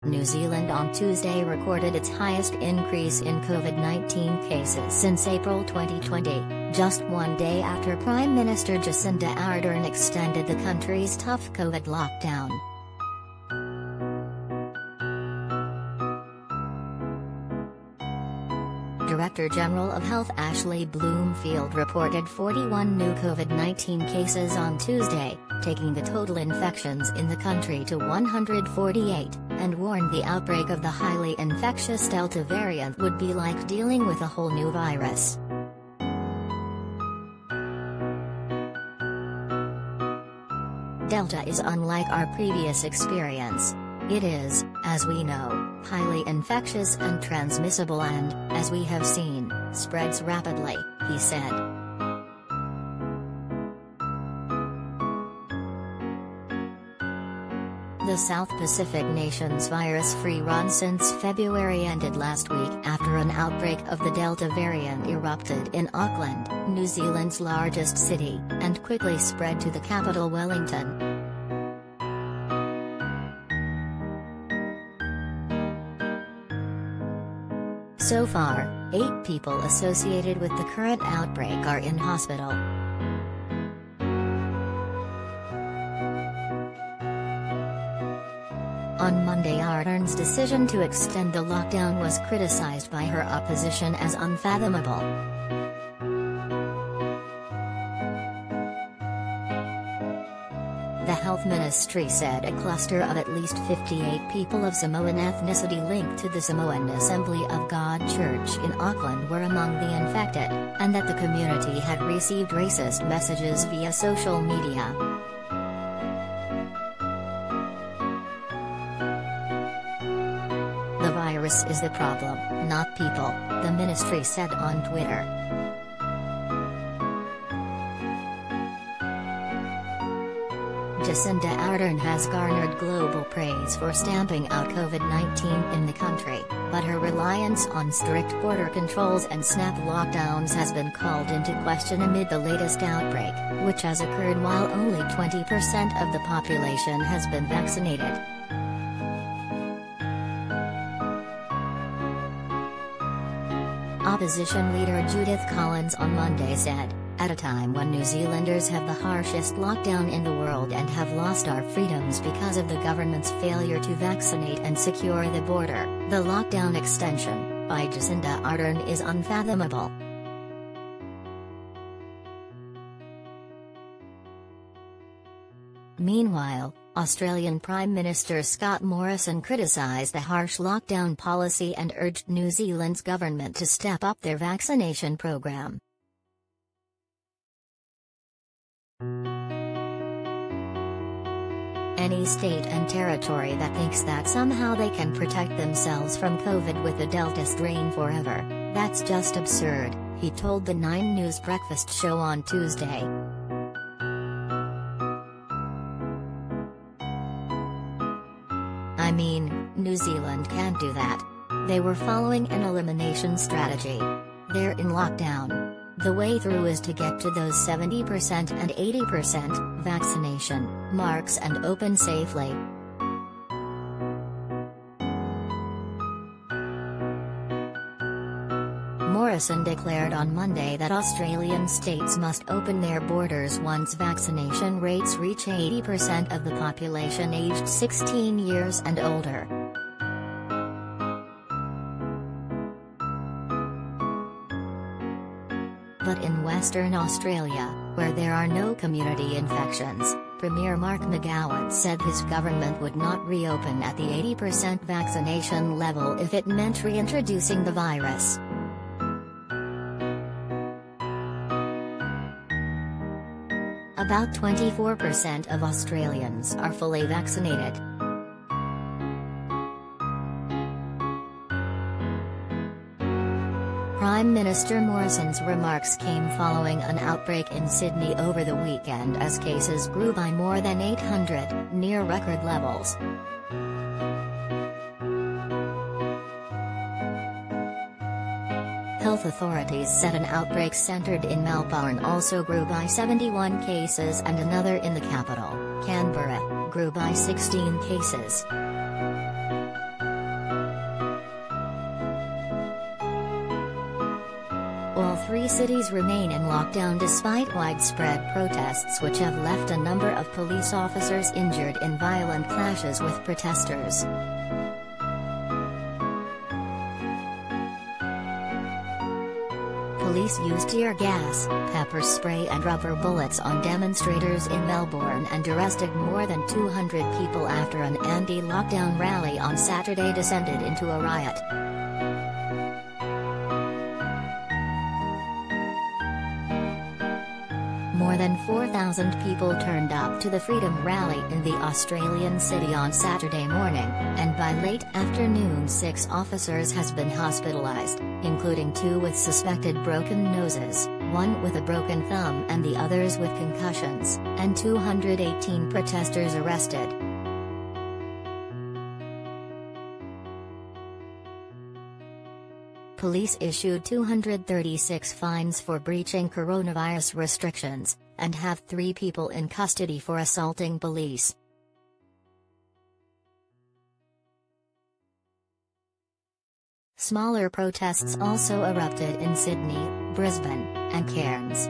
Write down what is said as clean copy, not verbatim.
New Zealand on Tuesday recorded its highest increase in COVID-19 cases since April 2020, just one day after Prime Minister Jacinda Ardern extended the country's tough COVID lockdown. Director General of Health Ashley Bloomfield reported 41 new COVID-19 cases on Tuesday, taking the total infections in the country to 148, and warned the outbreak of the highly infectious Delta variant would be like dealing with a whole new virus. Delta is unlike our previous experience. It is, as we know, highly infectious and transmissible and, as we have seen, spreads rapidly, he said. The South Pacific nation's virus-free run since February ended last week after an outbreak of the Delta variant erupted in Auckland, New Zealand's largest city, and quickly spread to the capital Wellington. So far, 8 people associated with the current outbreak are in hospital. On Monday, Ardern's decision to extend the lockdown was criticized by her opposition as unfathomable. The Health Ministry said a cluster of at least 58 people of Samoan ethnicity linked to the Samoan Assembly of God Church in Auckland were among the infected, and that the community had received racist messages via social media. The virus is the problem, not people, the ministry said on Twitter. Jacinda Ardern has garnered global praise for stamping out COVID-19 in the country, but her reliance on strict border controls and snap lockdowns has been called into question amid the latest outbreak, which has occurred while only 20% of the population has been vaccinated. Opposition leader Judith Collins on Monday said, "At a time when New Zealanders have the harshest lockdown in the world and have lost our freedoms because of the government's failure to vaccinate and secure the border, the lockdown extension by Jacinda Ardern is unfathomable." Meanwhile, Australian Prime Minister Scott Morrison criticised the harsh lockdown policy and urged New Zealand's government to step up their vaccination program. Any state and territory that thinks that somehow they can protect themselves from COVID with the Delta strain forever, that's just absurd, he told the 9 News breakfast show on Tuesday. I mean, New Zealand can't do that. They were following an elimination strategy. They're in lockdown. The way through is to get to those 70% and 80% vaccination marks and open safely. Morrison declared on Monday that Australian states must open their borders once vaccination rates reach 80% of the population aged 16 years and older. But in Western Australia, where there are no community infections, Premier Mark McGowan said his government would not reopen at the 80% vaccination level if it meant reintroducing the virus. About 24% of Australians are fully vaccinated. Prime Minister Morrison's remarks came following an outbreak in Sydney over the weekend as cases grew by more than 800, near record levels. Health authorities said an outbreak centred in Melbourne also grew by 71 cases and another in the capital, Canberra, grew by 16 cases. All three cities remain in lockdown despite widespread protests which have left a number of police officers injured in violent clashes with protesters. Police used tear gas, pepper spray and rubber bullets on demonstrators in Melbourne and arrested more than 200 people after an anti-lockdown rally on Saturday descended into a riot. More than 4,000 people turned up to the Freedom Rally in the Australian city on Saturday morning, and by late afternoon 6 officers has been hospitalised, including 2 with suspected broken noses, 1 with a broken thumb and the others with concussions, and 218 protesters arrested. Police issued 236 fines for breaching coronavirus restrictions, and have 3 people in custody for assaulting police. Smaller protests also erupted in Sydney, Brisbane, and Cairns.